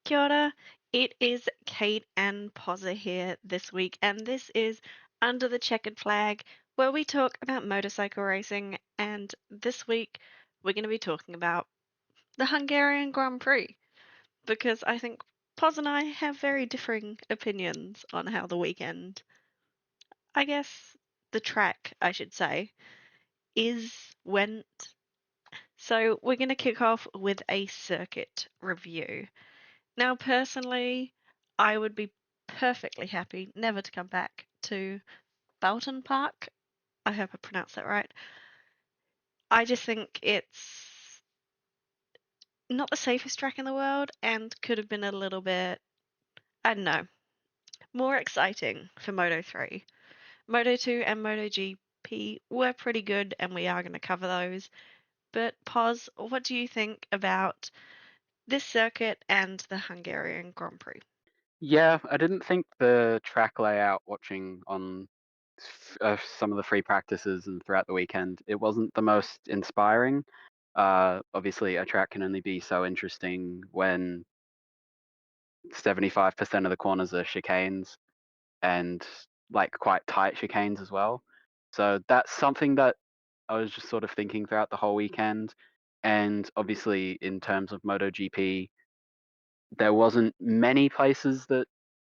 Kia ora. It is Kate and Pozza here this week, and this is Under the Checkered Flag, where we talk about motorcycle racing. And this week, we're going to be talking about the Hungarian Grand Prix, because I think Poz and I have very differing opinions on how the weekend, I guess the track, I should say, went. So we're going to kick off with a circuit review. Now, personally, I would be perfectly happy never to come back to Balton Park. I hope I pronounced that right. I just think it's not the safest track in the world and could have been a little bit, I don't know, more exciting for Moto 3. Moto 2 and MotoGP were pretty good, and we are going to cover those. But, Pos, what do you think about this circuit and the Hungarian Grand Prix? Yeah, I didn't think the track layout watching on some of the free practices and throughout the weekend, it wasn't the most inspiring. Obviously, a track can only be so interesting when 75% of the corners are chicanes and like quite tight chicanes as well. So that's something that I was just sort of thinking throughout the whole weekend. And obviously, in terms of MotoGP, there wasn't many places that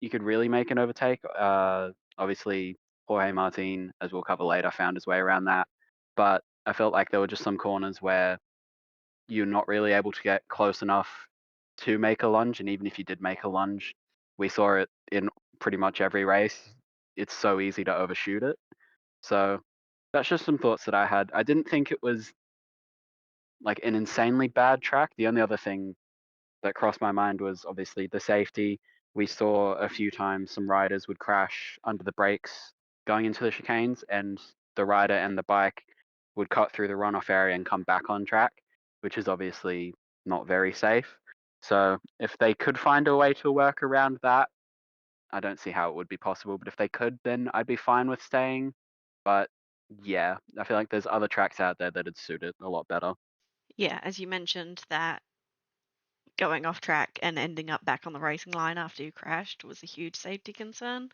you could really make an overtake. Obviously, Jorge Martin, as we'll cover later, found his way around that. But I felt like there were just some corners where you're not really able to get close enough to make a lunge. And even if you did make a lunge, we saw it in pretty much every race. It's so easy to overshoot it. So that's just some thoughts that I had. I didn't think it was like an insanely bad track. The only other thing that crossed my mind was obviously the safety. We saw a few times some riders would crash under the brakes going into the chicanes, and the rider and the bike would cut through the runoff area and come back on track, which is obviously not very safe. So if they could find a way to work around that, I don't see how it would be possible. But if they could, then I'd be fine with staying. But yeah, I feel like there's other tracks out there that'd suit it a lot better. Yeah, as you mentioned, that going off track and ending up back on the racing line after you crashed was a huge safety concern.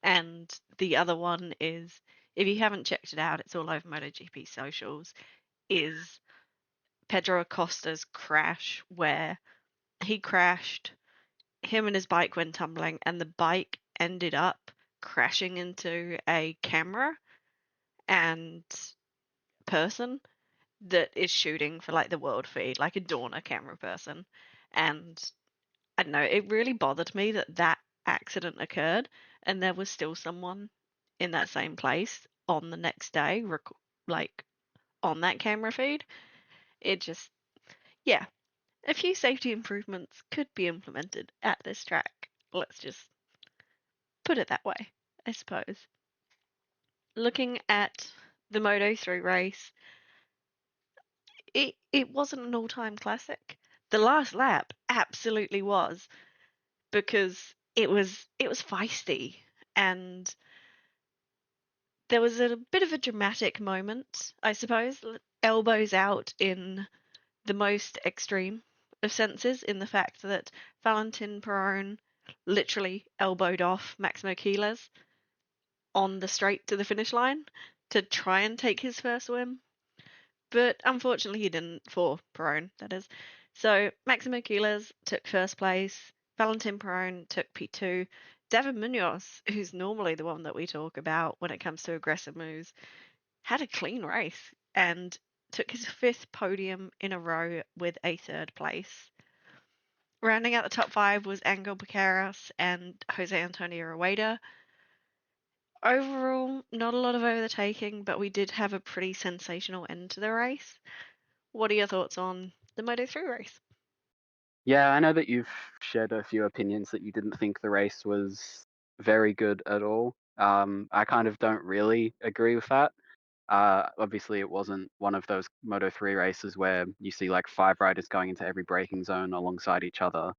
And the other one is, if you haven't checked it out, it's all over MotoGP socials, is Pedro Acosta's crash where he crashed, him and his bike went tumbling, and the bike ended up crashing into a camera and person that is shooting for like the world feed, like a Dorna camera person. And I don't know, it really bothered me that that accident occurred and there was still someone in that same place on the next day, like on that camera feed. It just, yeah, a few safety improvements could be implemented at this track. Let's just put it that way, I suppose. Looking at the Moto 3 race, it wasn't an all-time classic. The last lap absolutely was, because it was feisty, and there was a bit of a dramatic moment, I suppose, elbows out in the most extreme of senses, in the fact that Valentin Perron literally elbowed off Maximo Quiles on the straight to the finish line to try and take his first win. But unfortunately, he didn't, for Perron, that is. So Maximo Quiles took first place, Valentin Perron took P2. David Munoz, who's normally the one that we talk about when it comes to aggressive moves, had a clean race and took his fifth podium in a row with a third place. Rounding out the top five was Angel Baqueras and Jose Antonio Rueda. Overall, not a lot of overtaking, but we did have a pretty sensational end to the race. What are your thoughts on the Moto3 race? Yeah, I know that you've shared a few opinions that you didn't think the race was very good at all. I kind of don't really agree with that. Obviously, it wasn't one of those Moto3 races where you see like five riders going into every braking zone alongside each other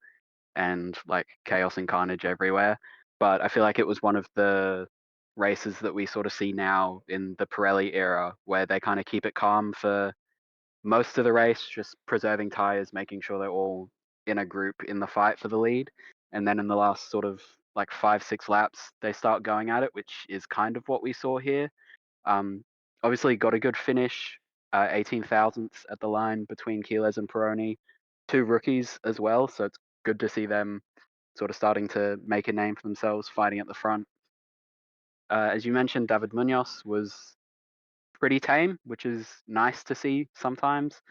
and like chaos and carnage everywhere. But I feel like it was one of the races that we sort of see now in the Pirelli era where they kind of keep it calm for most of the race, just preserving tires, making sure they're all in a group in the fight for the lead, and then in the last sort of like 5-6 laps they start going at it, which is kind of what we saw here. Um, Obviously got a good finish, 18 thousandths at the line between Keeles and Peroni, two rookies as well, so it's good to see them sort of starting to make a name for themselves fighting at the front. As you mentioned, David Munoz was pretty tame, which is nice to see sometimes.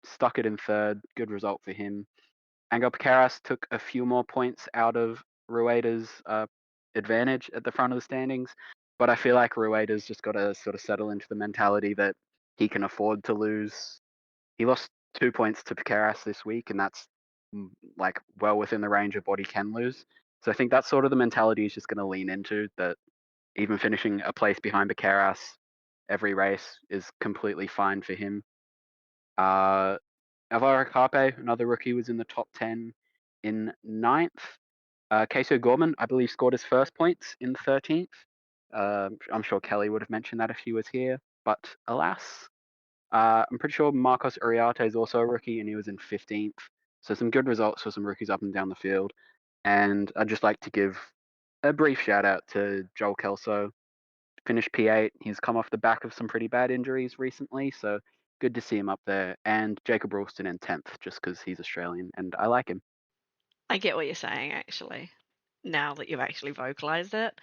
Stuck it in third, good result for him. Angel Piqueras took a few more points out of Rueda's advantage at the front of the standings, but I feel like Rueda's just got to sort of settle into the mentality that he can afford to lose. He lost 2 points to Piqueras this week, and that's like well within the range of what he can lose. So I think that's sort of the mentality he's just going to lean into, that even finishing a place behind Piqueras every race is completely fine for him. Alvaro Carpe, another rookie, was in the top 10 in ninth. Casey Gorman, I believe, scored his first points in 13th. I'm sure Kelly would have mentioned that if he was here, but alas. I'm pretty sure Marcos Uriarte is also a rookie, and he was in 15th. So some good results for some rookies up and down the field. And I'd just like to give a brief shout out to Joel Kelso. Finished P8. He's come off the back of some pretty bad injuries recently, so good to see him up there. And Jacob Ralston in 10th, just because he's Australian and I like him. I get what you're saying, actually. Now that you've actually vocalized it,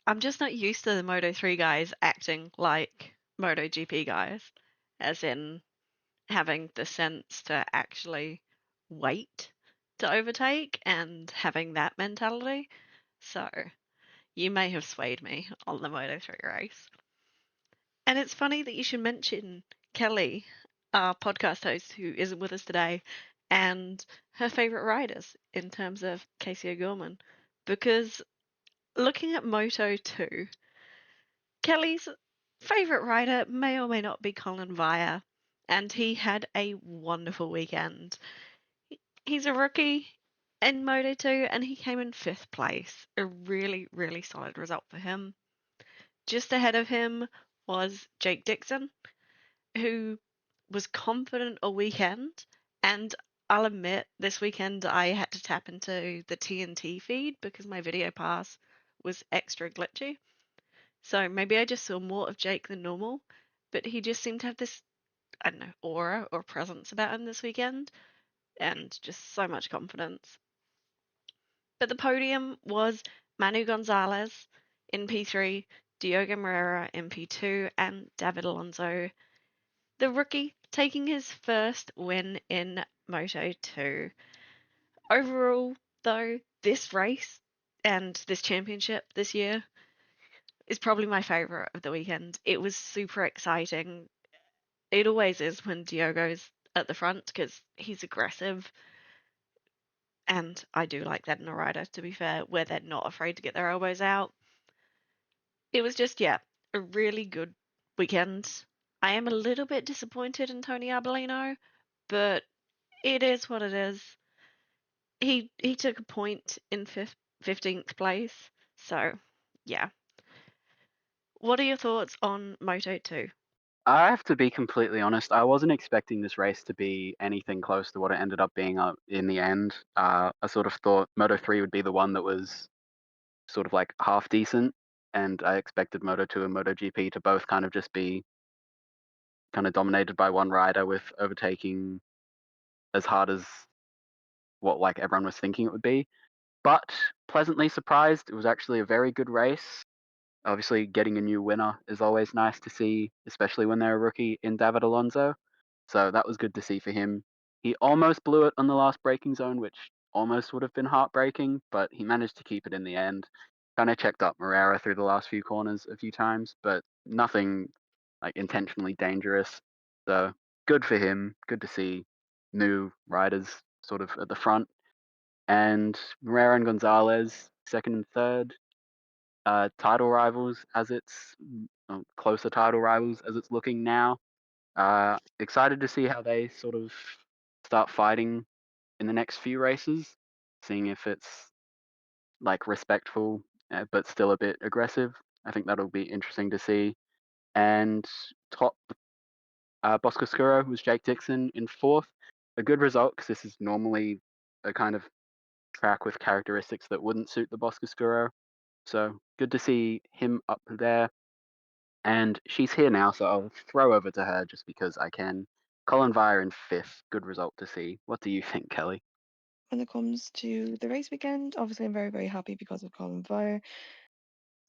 I'm just not used to the Moto3 guys acting like MotoGP guys, as in having the sense to actually wait to overtake and having that mentality. So, you may have swayed me on the Moto3 race. And it's funny that you should mention Kelly, our podcast host who isn't with us today, and her favourite riders in terms of Casey O'Gorman. Because looking at Moto 2, Kelly's favourite rider may or may not be Colin Via, and he had a wonderful weekend. He's a rookie in Moto 2 and he came in fifth place. A really, really solid result for him. Just ahead of him was Jake Dixon, who was confident all weekend. And I'll admit, this weekend I had to tap into the TNT feed because my video pass was extra glitchy. So maybe I just saw more of Jake than normal, but he just seemed to have this, I don't know, aura or presence about him this weekend and just so much confidence. But the podium was Manu Gonzalez in P3, Diogo Moreira in P2, and David Alonso, the rookie, taking his first win in Moto 2. Overall, though, this race and this championship this year is probably my favourite of the weekend. It was super exciting. It always is when Diogo's at the front because he's aggressive. And I do like that in a rider, to be fair, where they're not afraid to get their elbows out. It was just, yeah, a really good weekend. I am a little bit disappointed in Tony Arbolino, but it is what it is. He took a point in 15th place, so yeah. What are your thoughts on Moto 2? I have to be completely honest. I wasn't expecting this race to be anything close to what it ended up being in the end. I sort of thought Moto 3 would be the one that was sort of like half decent, and I expected Moto 2 and MotoGP to both kind of just be kind of dominated by one rider with overtaking as hard as what like everyone was thinking it would be. But pleasantly surprised, it was actually a very good race. Obviously, getting a new winner is always nice to see, especially when they're a rookie in David Alonso. So that was good to see for him. He almost blew it on the last braking zone, which almost would have been heartbreaking, but he managed to keep it in the end. Kind of checked up Morera through the last few corners a few times, but nothing like intentionally dangerous. So good for him. Good to see new riders sort of at the front. And Morera and Gonzalez, second and third, title rivals as it's closer title rivals as it's looking now. Excited to see how they sort of start fighting in the next few races, seeing if it's like respectful but still a bit aggressive. I think that'll be interesting to see. And top Bosco Scuro was Jake Dixon in fourth. a good result because this is normally a kind of track with characteristics that wouldn't suit the Boscoscuro. So good to see him up there. And she's here now, so I'll throw over to her just because I can. Colin Vire in fifth. Good result to see. What do you think, Kelly? When it comes to the race weekend, obviously I'm very, very happy because of Colin Vire.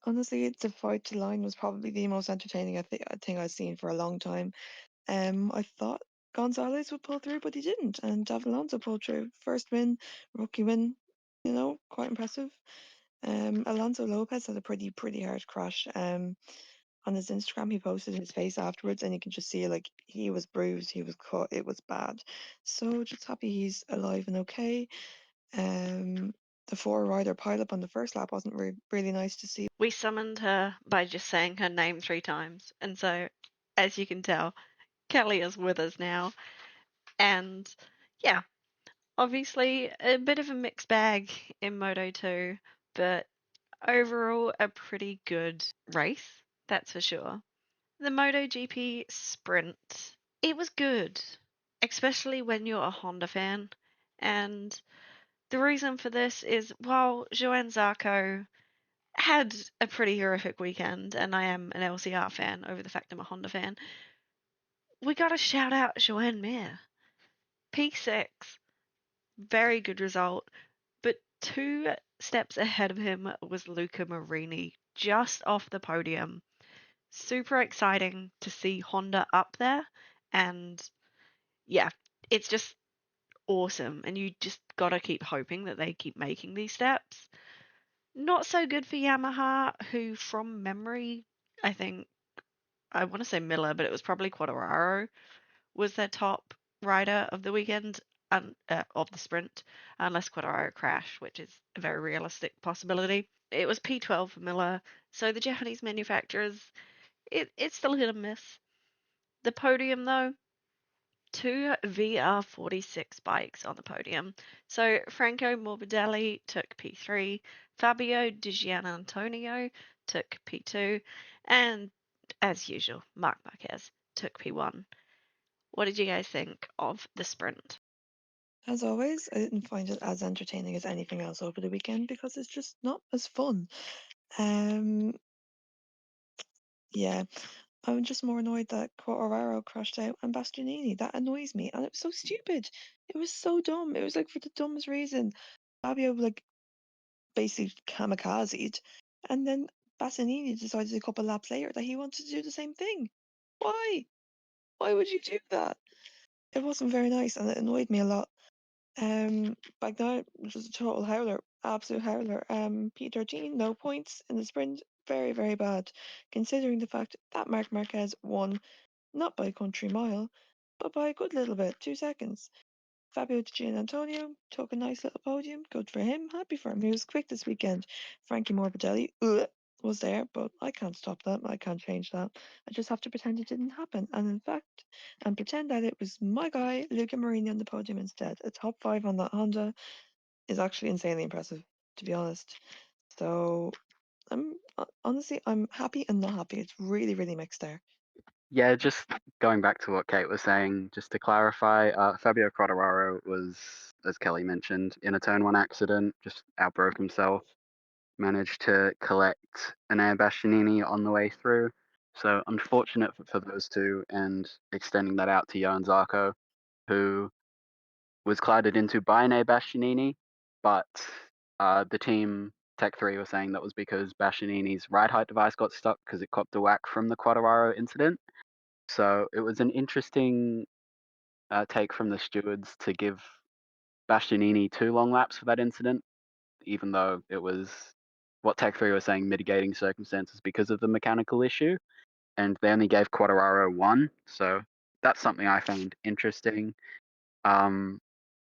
Honestly, the fight to line was probably the most entertaining I think I've seen for a long time. I thought Gonzalez would pull through, but he didn't, and David Alonso pulled through. First win, rookie win, quite impressive. Alonso Lopez had a pretty hard crash. On his Instagram, he posted his face afterwards, and you can just see like he was bruised, he was cut, it was bad. So just happy he's alive and okay. Um, the four-rider pileup on the first lap wasn't really nice to see. We summoned her by just saying her name 3 times, and so, as you can tell, Kelly is with us now. And yeah, obviously a bit of a mixed bag in Moto 2, but overall a pretty good race, that's for sure. The MotoGP sprint, it was good, especially when you're a Honda fan. And the reason for this is while Johann Zarco had a pretty horrific weekend, and I am an LCR fan over the fact I'm a Honda fan, we got to shout out Joan Mir. P6, very good result, but 2 steps ahead of him was Luca Marini, just off the podium. Super exciting to see Honda up there, and yeah, it's just awesome, and you just gotta keep hoping that they keep making these steps. Not so good for Yamaha, who from memory, I think, I want to say Miller, but it was probably Quartararo was their top rider of the weekend and of the sprint, unless Quartararo crashed, which is a very realistic possibility. It was P12 for Miller, so the Japanese manufacturers, it's still hit and miss. The podium, though, 2 VR46 bikes on the podium. So Franco Morbidelli took P3, Fabio Di Gianantonio took P2, and as usual, Marc Marquez took P1. What did you guys think of the sprint? As always, I didn't find it as entertaining as anything else over the weekend because it's just not as fun. Um, yeah, I'm just more annoyed that Quartararo crashed out and Bastianini. That annoys me, and it was so stupid. It was so dumb. It was like for the dumbest reason. Fabio like basically kamikazed, and then Bastianini decided a couple laps later that he wanted to do the same thing. Why? Why would you do that? It wasn't very nice, and it annoyed me a lot. Bagnaia was just a total howler, absolute howler. P13, no points in the sprint, very, very bad, considering the fact that Marc Marquez won not by a country mile, but by a good little bit, 2 seconds. Fabio Di Antonio took a nice little podium, good for him, happy for him. He was quick this weekend. Frankie Morbidelli was there, but I can't stop that, I can't change that. I just have to pretend it didn't happen, and in fact, and pretend that it was my guy, Luca Marini, on the podium instead. A top 5 on that Honda is actually insanely impressive, to be honest. So honestly, I'm happy and not happy. It's really, really mixed there. Yeah, just going back to what Kate was saying, just to clarify, Fabio Quartararo was, as Kelly mentioned, in a turn one accident, just outbroke himself, managed to collect an Air Bastianini on the way through. So unfortunate for those two, and extending that out to Johan Zarco, who was collided into by an Air Bastianini, but the team Tech 3 was saying that was because Bastianini's ride height device got stuck because it copped a whack from the Quartararo incident. So it was an interesting take from the stewards to give Bastianini 2 long laps for that incident, even though it was what Tech 3 was saying mitigating circumstances because of the mechanical issue, and they only gave Quartararo 1. So that's something I found interesting. Um,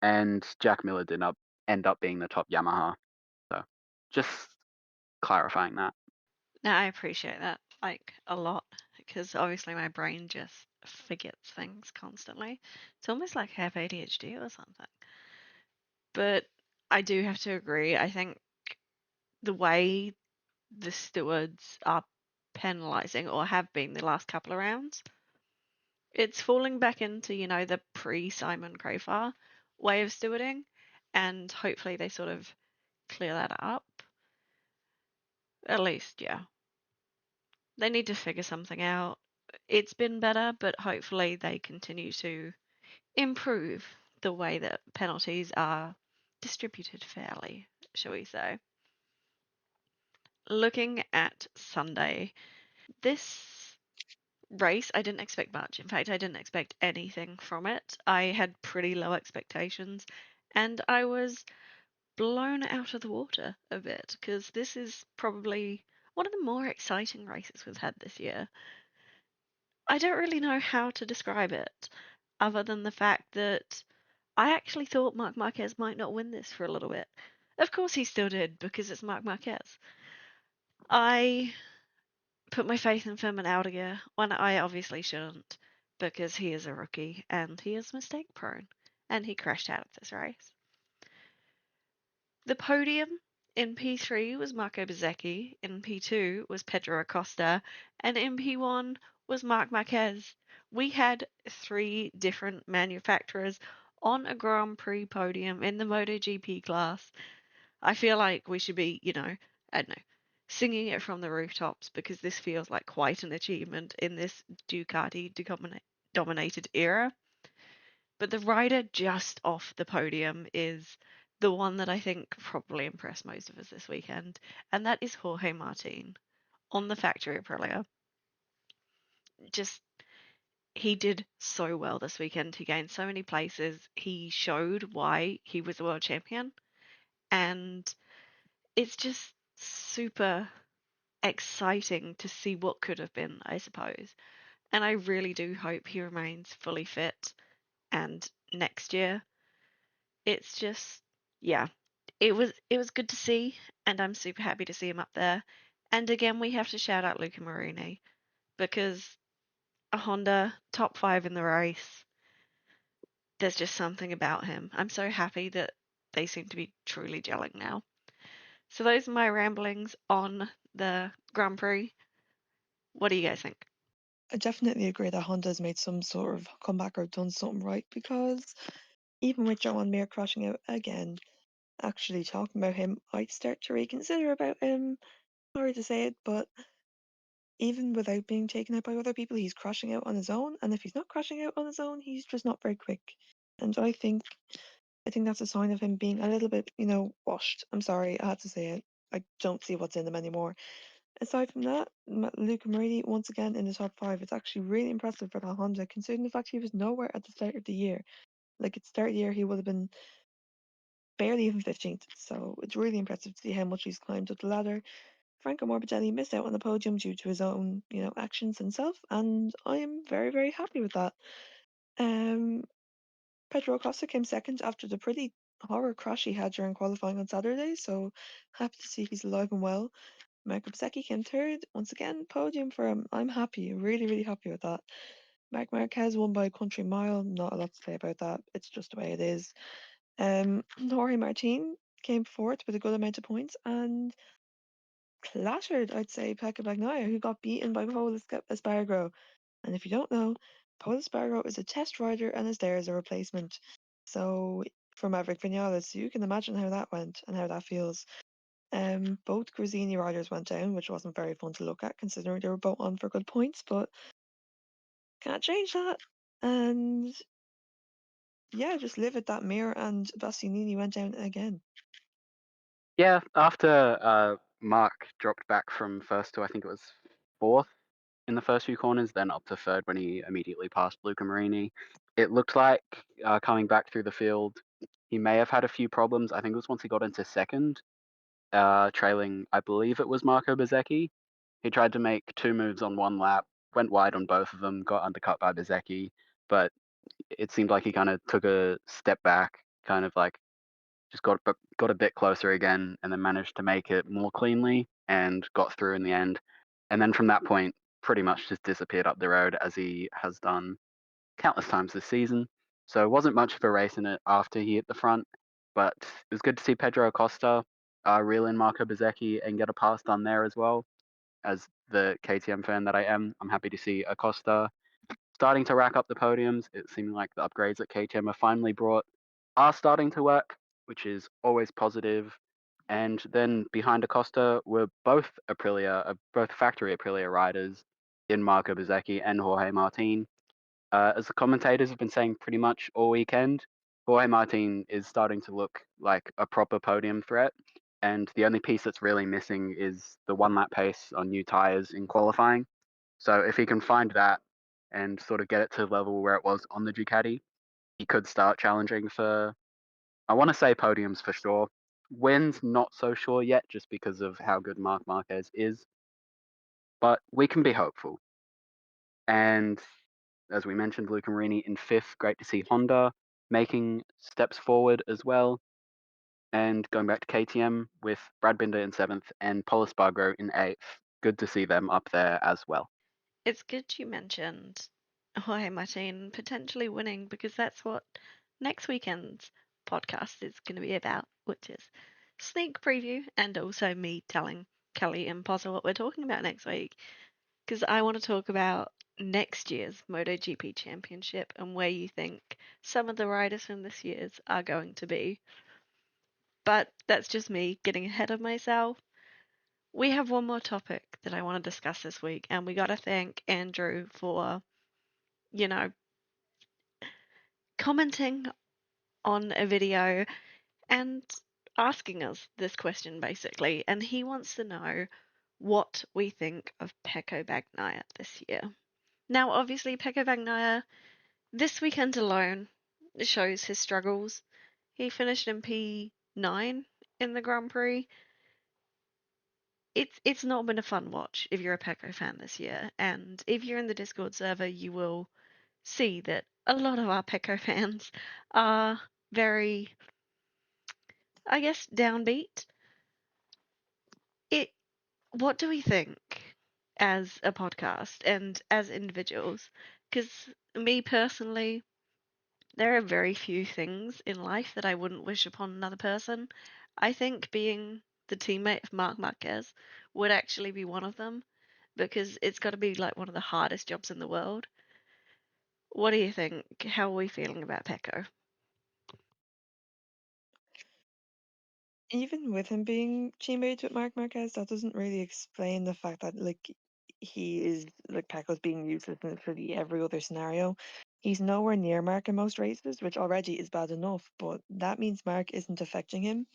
and Jack Miller did not end up being the top Yamaha. So just clarifying that. Now, I appreciate that, like, a lot, because obviously my brain just forgets things constantly. It's almost like I have ADHD or something. But I do have to agree. I think the way the stewards are penalising or have been the last couple of rounds, It's falling back into, the pre-Simon Crafar way of stewarding, and hopefully they sort of clear that up. At least, yeah. They need to figure something out. It's been better, but hopefully they continue to improve the way that penalties are distributed fairly, shall we say. Looking at Sunday, this race, I didn't expect much. In fact, I didn't expect anything from it. I had pretty low expectations, and I was blown out of the water a bit because this is probably one of the more exciting races we've had this year. I don't really know how to describe it other than the fact that I actually thought Marc Marquez might not win this for a little bit. Of course he still did because it's Marc Marquez. I put my faith in Furman Aldiger when I obviously shouldn't because he is a rookie and he is mistake prone and he crashed out of this race. The podium in P3 was Marco Bezzecchi, in P2 was Pedro Acosta, and in P1 was Marc Marquez. We had 3 different manufacturers on a Grand Prix podium in the MotoGP class. I feel like we should be, I don't know, singing it from the rooftops because this feels like quite an achievement in this Ducati dominated era. But the rider just off the podium is the one that I think probably impressed most of us this weekend, and that is Jorge Martin on the factory Aprilia. Just he did so well this weekend. He gained so many places. He showed why he was a world champion, and it's just super exciting to see what could have been, I suppose. And I really do hope he remains fully fit and next year it's just yeah, it was good to see, and I'm super happy to see him up there. And again, we have to shout out Luca Marini because a Honda top 5 in the race. There's just something about him. I'm so happy that they seem to be truly gelling now. So those are my ramblings on the Grand Prix. What do you guys think? I definitely agree that Honda's made some sort of comeback or done something right because even with John Mir crashing out again, actually talking about him, I'd start to reconsider about him. Sorry to say it, but even without being taken out by other people, he's crashing out on his own. And if he's not crashing out on his own, he's just not very quick. And I think that's a sign of him being a little bit, washed. I'm sorry, I had to say it. I don't see what's in him anymore. Aside from that, Luca Marini once again in the top 5. It's actually really impressive for that Honda, considering the fact he was nowhere at the start of the year. Like at the start of the year, he would have been barely even 15th. So it's really impressive to see how much he's climbed up the ladder. Franco Morbidelli missed out on the podium due to his own, actions himself, and I am very, very happy with that. Um, Pedro Acosta came second after the pretty horror crash he had during qualifying on Saturday, so happy to see he's alive and well. Marco Bezzecchi came third. Once again, podium for him. I'm happy, really, really happy with that. Marc Marquez won by a country mile. Not a lot to say about that. It's just the way it is. Jorge Martin came fourth with a good amount of points and clattered, I'd say, Pecco Bagnaia, who got beaten by Paul Espargaro. And if you don't know, Paul Espargaro is a test rider and is there as a replacement. So for Maverick Vinales, so you can imagine how that went and how that feels. Both Gresini riders went down, which wasn't very fun to look at, considering they were both on for good points, but can't change that. And yeah, just live at that mirror, and Bastianini went down again. Yeah, after Mark dropped back from first to I think it was fourth in the first few corners, then up to third when he immediately passed Luca Marini. It looked like coming back through the field, he may have had a few problems. I think it was once he got into second, trailing, I believe it was Marco Bezzecchi. He tried to make 2 moves on 1 lap, went wide on both of them, got undercut by Bezzecchi, but it seemed like he kind of took a step back, kind of like just got a bit closer again, and then managed to make it more cleanly and got through in the end. And then from that point, pretty much just disappeared up the road as he has done countless times this season. So it wasn't much of a race in it after he hit the front, but it was good to see Pedro Acosta reel in Marco Bezzecchi and get a pass done there as well. As the KTM fan that I am, I'm happy to see Acosta starting to rack up the podiums. It seemed like the upgrades that KTM have finally brought are starting to work, which is always positive. And then behind Acosta were both factory Aprilia riders in Marco Bezzecchi and Jorge Martin. As the commentators have been saying pretty much all weekend, Jorge Martin is starting to look like a proper podium threat. And the only piece that's really missing is the one lap pace on new tyres in qualifying. So if he can find that and sort of get it to the level where it was on the Ducati, he could start challenging for, I want to say podiums for sure. Wins, not so sure yet, just because of how good Marc Marquez is. But we can be hopeful. And as we mentioned, Luca Marini in fifth. Great to see Honda making steps forward as well. And going back to KTM with Brad Binder in seventh and Pol Espargaro in eighth. Good to see them up there as well. It's good you mentioned Jorge Martin potentially winning because that's what next weekend's podcast is going to be about, which is sneak preview and also me telling Kelly and Pozza what we're talking about next week. Because I want to talk about next year's MotoGP Championship and where you think some of the riders from this year's are going to be. But that's just me getting ahead of myself. We have one more topic that I want to discuss this week, and we got to thank Andrew for, you know, commenting on a video and asking us this question basically. And he wants to know what we think of Pecco Bagnaia this year. Now, obviously, Pecco Bagnaia this weekend alone shows his struggles. He finished in P9 in the Grand Prix. It's not been a fun watch if you're a Pecco fan this year, and if you're in the Discord server, you will see that a lot of our Pecco fans are very, I guess, downbeat. It. What do we think as a podcast and as individuals? Because me personally, there are very few things in life that I wouldn't wish upon another person. I think being the teammate of Marc Marquez would actually be one of them because it's got to be like one of the hardest jobs in the world. What do you think? How are we feeling about Pecco? Even with him being teammates with Marc Marquez, that doesn't really explain the fact that he is like Pecco's being used in literally every other scenario. He's nowhere near Mark in most races, which already is bad enough, but that means Mark isn't affecting him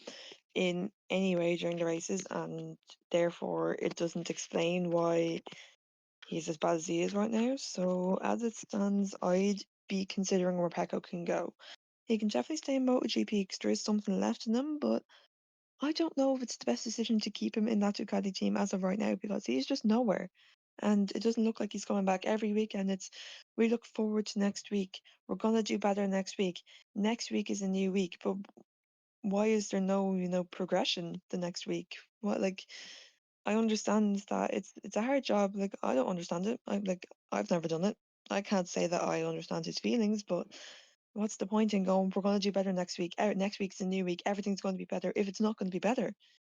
in any way during the races, and therefore it doesn't explain why he's as bad as he is right now. So as it stands, I'd be considering where Pecco can go. He can definitely stay in MotoGP because there is something left in him, but I don't know if it's the best decision to keep him in that Ducati team as of right now because he's just nowhere. And it doesn't look like he's coming back every weekend. We look forward to next week. We're gonna do better next week. Next week is a new week, but why is there no, progression the next week? What I understand that it's a hard job. Like I don't understand it. I've never done it. I can't say that I understand his feelings, but what's the point in going, we're going to do better next week? Next week's a new week. Everything's going to be better. If it's not going to be better,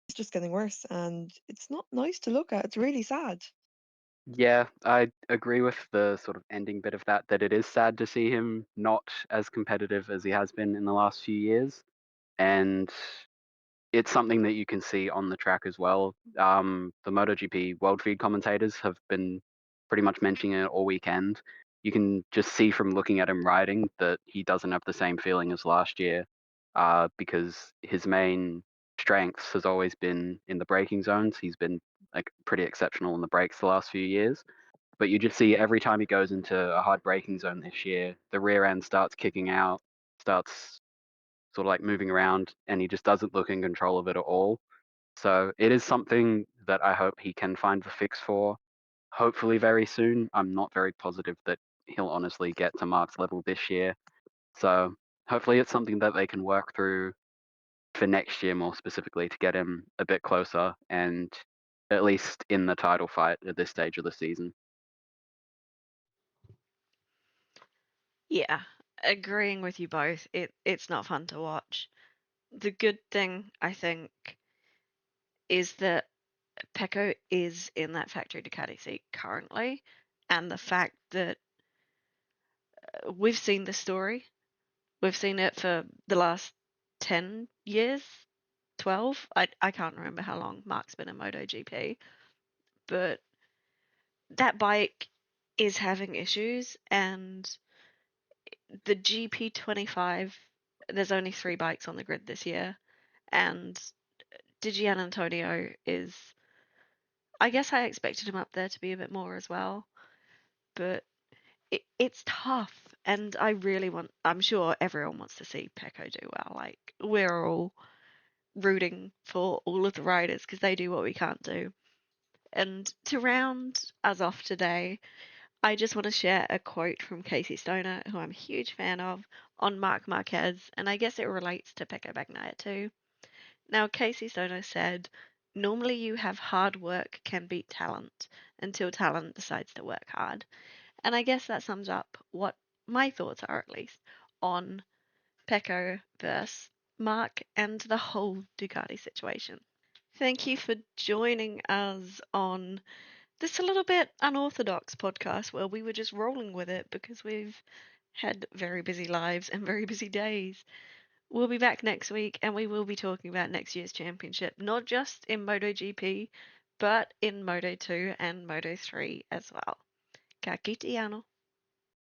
it's just getting worse. And it's not nice to look at. It's really sad. Yeah, I agree with the sort of ending bit of that it is sad to see him not as competitive as he has been in the last few years. And it's something that you can see on the track as well. The MotoGP World Feed commentators have been pretty much mentioning it all weekend. You can just see from looking at him riding that he doesn't have the same feeling as last year, because his main strengths has always been in the braking zones. He's been like pretty exceptional in the brakes the last few years. But you just see every time he goes into a hard braking zone this year, the rear end starts kicking out, starts sort of like moving around, and he just doesn't look in control of it at all. So it is something that I hope he can find the fix for, hopefully very soon. I'm not very positive that he'll honestly get to Mark's level this year. So hopefully it's something that they can work through for next year more specifically to get him a bit closer and at least in the title fight at this stage of the season. Yeah, agreeing with you both. It's not fun to watch. The good thing, I think, is that Pecco is in that factory Ducati seat currently, and the fact that we've seen the story. We've seen it for the last 10 years, 12. I can't remember how long Mark's been in MotoGP, but that bike is having issues, and the GP25, there's only 3 bikes on the grid this year, and Gian Antonio is, I guess I expected him up there to be a bit more as well, but it's tough, and I'm sure everyone wants to see Pecco do well. Like, we're all rooting for all of the riders because they do what we can't do. And to round us off today, I just want to share a quote from Casey Stoner, who I'm a huge fan of, on Marc Marquez, and I guess it relates to Pecco Bagnaia too. Now, Casey Stoner said, "Normally you have hard work can beat talent until talent decides to work hard." And I guess that sums up what my thoughts are, at least, on Pecco versus Mark and the whole Ducati situation. Thank you for joining us on this a little bit unorthodox podcast where we were just rolling with it because we've had very busy lives and very busy days. We'll be back next week and we will be talking about next year's championship, not just in MotoGP, but in Moto2 and Moto3 as well. Ka kite ano.